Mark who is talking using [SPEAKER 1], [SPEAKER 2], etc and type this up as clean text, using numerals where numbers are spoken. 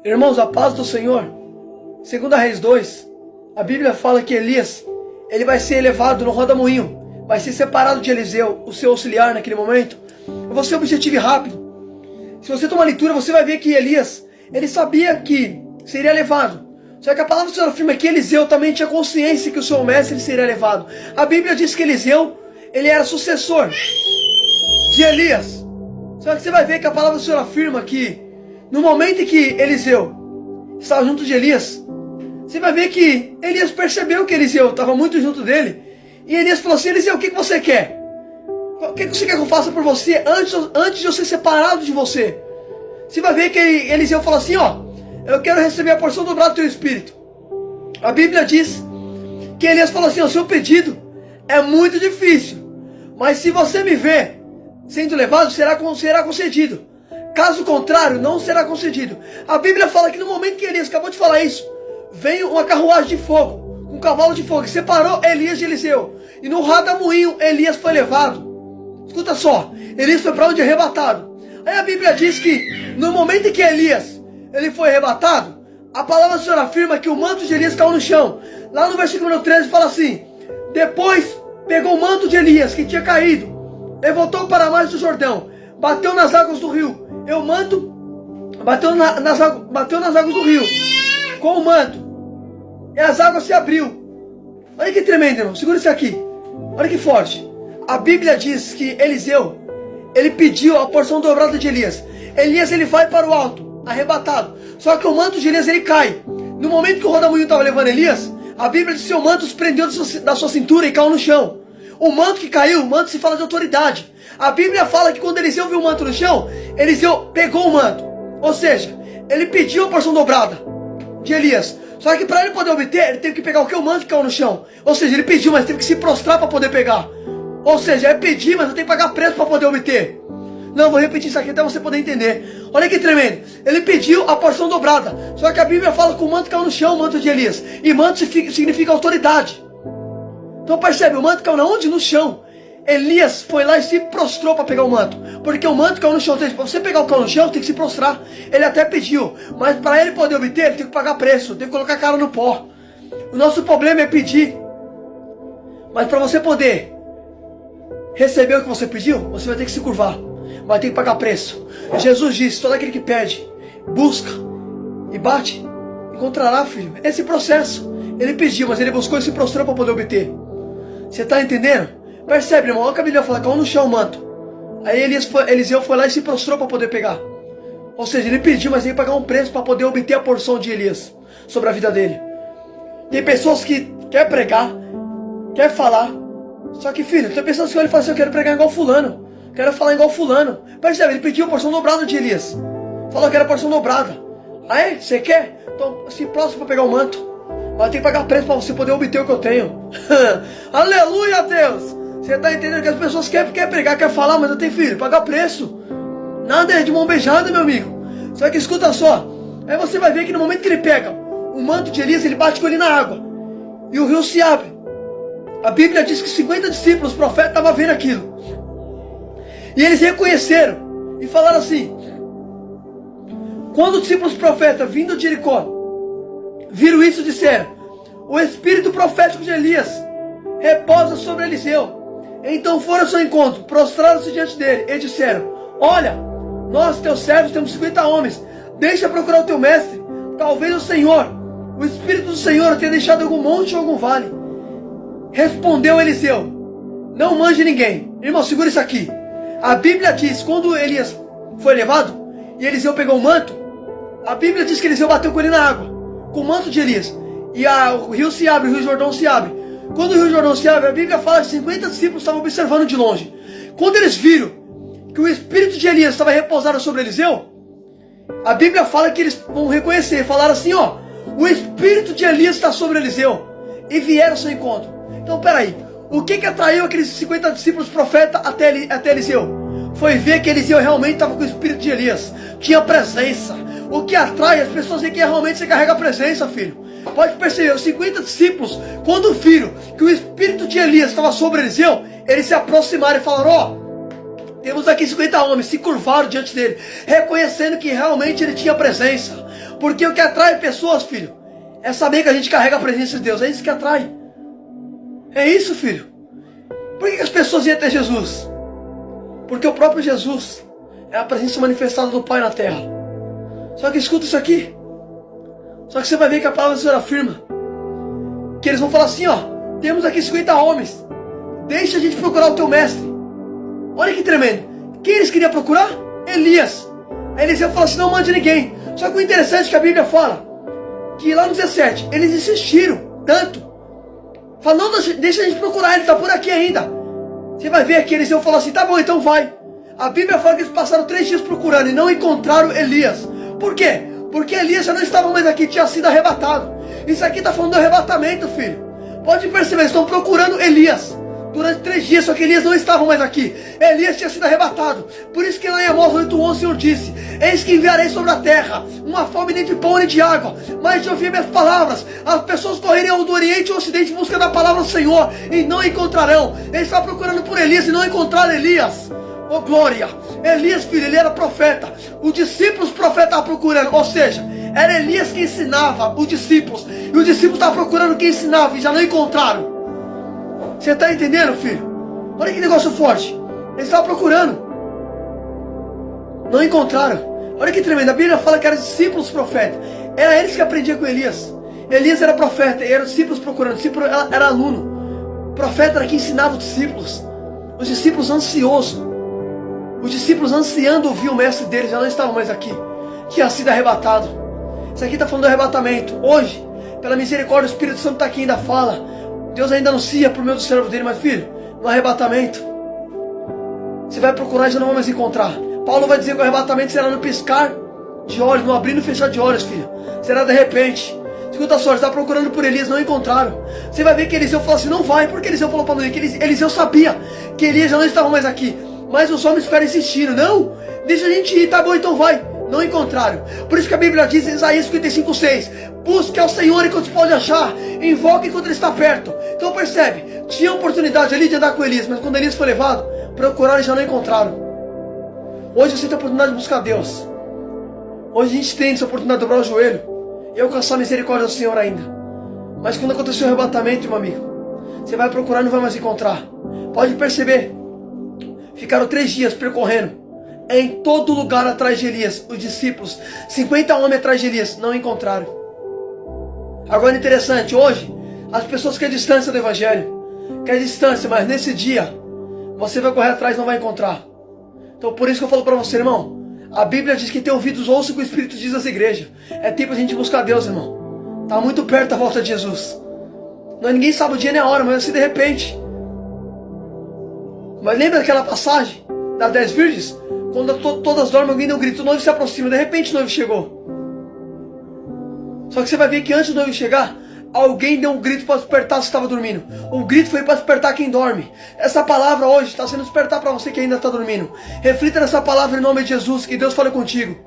[SPEAKER 1] Irmãos, a paz do Senhor. Segundo a Reis 2, a Bíblia fala que Elias, ele vai ser elevado no roda-moinho, vai ser separado de Eliseu, o seu auxiliar naquele momento. Eu vou ser objetivo e rápido. Se você tomar leitura, você vai ver que Elias, ele sabia que seria levado. Só que a palavra do Senhor afirma que Eliseu também tinha consciência que o seu mestre seria levado. A Bíblia diz que Eliseu, ele era sucessor de Elias. Só que você vai ver que a palavra do Senhor afirma que no momento em que Eliseu estava junto de Elias, você vai ver que Elias percebeu que Eliseu estava muito junto dele. E Elias falou assim: Eliseu, o que você quer? O que você quer que eu faça por você antes de eu ser separado de você? Você vai ver que Eliseu falou assim: ó, eu quero receber a porção dobrada do teu espírito. A Bíblia diz que Elias falou assim: o seu pedido é muito difícil, mas se você me ver sendo levado, será concedido. Caso contrário, não será concedido. A Bíblia fala que no momento que Elias acabou de falar isso, veio uma carruagem de fogo, um cavalo de fogo, que separou Elias de Eliseu. E no roda-moinho, Elias foi levado. Escuta só, Elias foi para onde? Arrebatado. Aí a Bíblia diz que no momento em que Elias ele foi arrebatado, a palavra do Senhor afirma que o manto de Elias caiu no chão. Lá no versículo 13 fala assim: depois pegou o manto de Elias que tinha caído e voltou para a margem do Jordão, bateu nas águas do rio. E o manto bateu nas águas do rio com o manto, e as águas se abriu. Olha que tremendo, irmão. Segura isso aqui. Olha que forte. A Bíblia diz que Eliseu, ele pediu a porção dobrada de Elias. Elias, ele vai para o alto, arrebatado. Só que o manto de Elias, ele cai. No momento que o roda-moinho estava levando Elias, a Bíblia diz que seu manto se prendeu da sua cintura e caiu no chão. O manto que caiu, o manto se fala de autoridade. A Bíblia fala que quando Eliseu viu o manto no chão, Eliseu pegou o manto. Ou seja, ele pediu a porção dobrada de Elias. Só que para ele poder obter, ele teve que pegar o que? O manto que caiu no chão. Ou seja, ele pediu, mas teve que se prostrar para poder pegar. Ou seja, é pedir, mas eu tenho que pagar preço para poder obter. Não, vou repetir isso aqui até você poder entender. Olha que tremendo. Ele pediu a porção dobrada. Só que a Bíblia fala que o manto caiu no chão, o manto de Elias. E manto significa autoridade. Então percebe, o manto caiu na onde? No chão. Elias foi lá e se prostrou para pegar o manto. Porque o manto caiu no chão. Para você pegar o que caiu no chão, tem que se prostrar. Ele até pediu, mas para ele poder obter, ele tem que pagar preço. Tem que colocar a cara no pó. O nosso problema é pedir. Mas para você poder receber o que você pediu, você vai ter que se curvar. Vai ter que pagar preço. Jesus disse: todo aquele que pede, busca e bate, encontrará, filho. Esse processo. Ele pediu, mas ele buscou e se prostrou para poder obter. Você está entendendo? Percebe, irmão? Olha o que a Bíblia fala: caiu no chão o manto. Aí Eliseu foi lá e se prostrou para poder pegar. Ou seja, ele pediu, mas ele ia pagar um preço para poder obter a porção de Elias sobre a vida dele. Tem pessoas que quer pregar, quer falar, só que, filho, tem pessoas que olham e falam assim: eu quero pregar igual fulano, quero falar igual fulano. Percebe? Ele pediu a porção dobrada de Elias. Falou que era a porção dobrada. Aí, você quer? Então se prostra para pegar o manto. Vai ter que pagar preço para você poder obter o que eu tenho. Aleluia, Deus! Você está entendendo que as pessoas querem pregar, querem falar, mas não tem, filho, pagar preço. Nada é de mão beijada, meu amigo. Só que escuta só. Aí você vai ver que no momento que ele pega o manto de Elias, ele bate com ele na água. E o rio se abre. A Bíblia diz que 50 discípulos, os profetas, estavam vendo aquilo. E eles reconheceram e falaram assim: quando os discípulos profetas vindo de Jericó viram isso, disseram: o espírito profético de Elias repousa sobre Eliseu. Então foram ao seu encontro, prostraram-se diante dele e disseram: olha, nós teus servos temos 50 homens, deixa procurar o teu mestre. Talvez o Senhor, o Espírito do Senhor, tenha deixado algum monte ou algum vale. Respondeu Eliseu: não mande ninguém. Irmão, segura isso aqui. A Bíblia diz, quando Elias foi levado e Eliseu pegou o manto, a Bíblia diz que Eliseu bateu com ele na água, com o manto de Elias. E o rio se abre, o rio Jordão se abre. Quando o rio Jordão se abre, a Bíblia fala que 50 discípulos estavam observando de longe. Quando eles viram que o espírito de Elias estava repousado sobre Eliseu, a Bíblia fala que eles vão reconhecer, falaram assim: ó, o espírito de Elias está sobre Eliseu. E vieram ao seu encontro. Então peraí, o que atraiu aqueles 50 discípulos profetas até Eliseu? Foi ver que Eliseu realmente estava com o espírito de Elias. Tinha presença. O que atrai as pessoas é que realmente você carrega a presença, filho. Pode perceber, os 50 discípulos, quando viram que o espírito de Elias estava sobre Eliseu, eles se aproximaram e falaram: ó, temos aqui 50 homens, se curvaram diante dele, reconhecendo que realmente ele tinha presença. Porque o que atrai pessoas, filho, é saber que a gente carrega a presença de Deus. É isso que atrai. É isso, filho. Por que as pessoas iam até Jesus? Porque o próprio Jesus é a presença manifestada do Pai na terra. Só que escuta isso aqui. Só que você vai ver que a palavra do Senhor afirma que eles vão falar assim, ó: temos aqui 50 homens, deixa a gente procurar o teu mestre. Olha que tremendo. Quem eles queriam procurar? Elias. Aí Eliseu falou assim: não mande ninguém. Só que o interessante é que a Bíblia fala que lá no 17 eles insistiram tanto. Falaram: não, deixa a gente procurar, ele está por aqui ainda. Você vai ver que Eliseu falou assim: tá bom, então vai. A Bíblia fala que eles passaram 3 dias procurando e não encontraram Elias. Por quê? Porque Elias já não estava mais aqui, tinha sido arrebatado. Isso aqui está falando do arrebatamento, filho. Pode perceber, eles estão procurando Elias durante 3 dias, só que Elias não estava mais aqui. Elias tinha sido arrebatado. Por isso que lá em Amós 8:11 o Senhor disse: eis que enviarei sobre a terra uma fome nem de pão nem de água, mas de ouvir minhas palavras. As pessoas correriam do Oriente e do Ocidente em busca da palavra do Senhor e não encontrarão. Eles estavam procurando por Elias e não encontraram Elias. Oh glória! Elias, filho, ele era profeta. Os discípulos profetas estavam procurando. Ou seja, era Elias que ensinava os discípulos. E os discípulos estavam procurando quem ensinava e já não encontraram. Você está entendendo, filho? Olha que negócio forte. Eles estavam procurando, não encontraram. Olha que tremendo. A Bíblia fala que eram discípulos profetas. Era eles que aprendiam com Elias. Elias era profeta e eram discípulos procurando. O discípulo era aluno. O profeta era quem ensinava os discípulos. Os discípulos ansiosos. Os discípulos ansiando ouvir o mestre deles já não estavam mais aqui. Tinha sido arrebatado. Isso aqui está falando do arrebatamento. Hoje, pela misericórdia, o Espírito Santo está aqui e ainda fala. Deus ainda anuncia por meio do servo dele, mas filho, no arrebatamento, você vai procurar e já não vai mais encontrar. Paulo vai dizer que o arrebatamento será no piscar de olhos, no abrir e no fechar de olhos, filho. Será de repente. Escuta só, está procurando por Elias, não encontraram. Você vai ver que Eliseu falou assim: não vai. Porque Eliseu falou para Noé que Eliseu sabia que Elias já não estava mais aqui. Mas os homens ficaram insistindo: não, deixa a gente ir, tá bom, então vai. Não encontraram. Por isso que a Bíblia diz em Isaías 55:6: busque ao Senhor enquanto se pode achar, invoque enquanto ele está perto. Então percebe, tinha oportunidade ali de andar com Elias, mas quando Elias foi levado, procuraram e já não encontraram. Hoje você tem a oportunidade de buscar Deus. Hoje a gente tem essa oportunidade de dobrar o joelho e alcançar a misericórdia do Senhor ainda. Mas quando acontecer o arrebatamento, meu amigo, você vai procurar e não vai mais encontrar. Pode perceber, ficaram 3 dias percorrendo em todo lugar atrás de Elias. Os discípulos, 50 homens atrás de Elias, não encontraram. Agora interessante, hoje as pessoas querem distância do Evangelho, querem distância, mas nesse dia você vai correr atrás e não vai encontrar. Então por isso que eu falo para você, irmão, a Bíblia diz que tem ouvidos, ouça o que o Espírito diz às igrejas. É tempo a gente buscar Deus, irmão. Está muito perto a volta de Jesus. Não, ninguém sabe o dia nem a hora, mas assim de repente. Mas lembra daquela passagem das 10 virgens? Quando todas dormem, alguém deu um grito, o noivo se aproxima, de repente o noivo chegou. Só que você vai ver que antes do noivo chegar, alguém deu um grito para despertar se estava dormindo. O grito foi para despertar quem dorme. Essa palavra hoje está sendo despertar para você que ainda está dormindo. Reflita nessa palavra em nome de Jesus, que Deus fale contigo.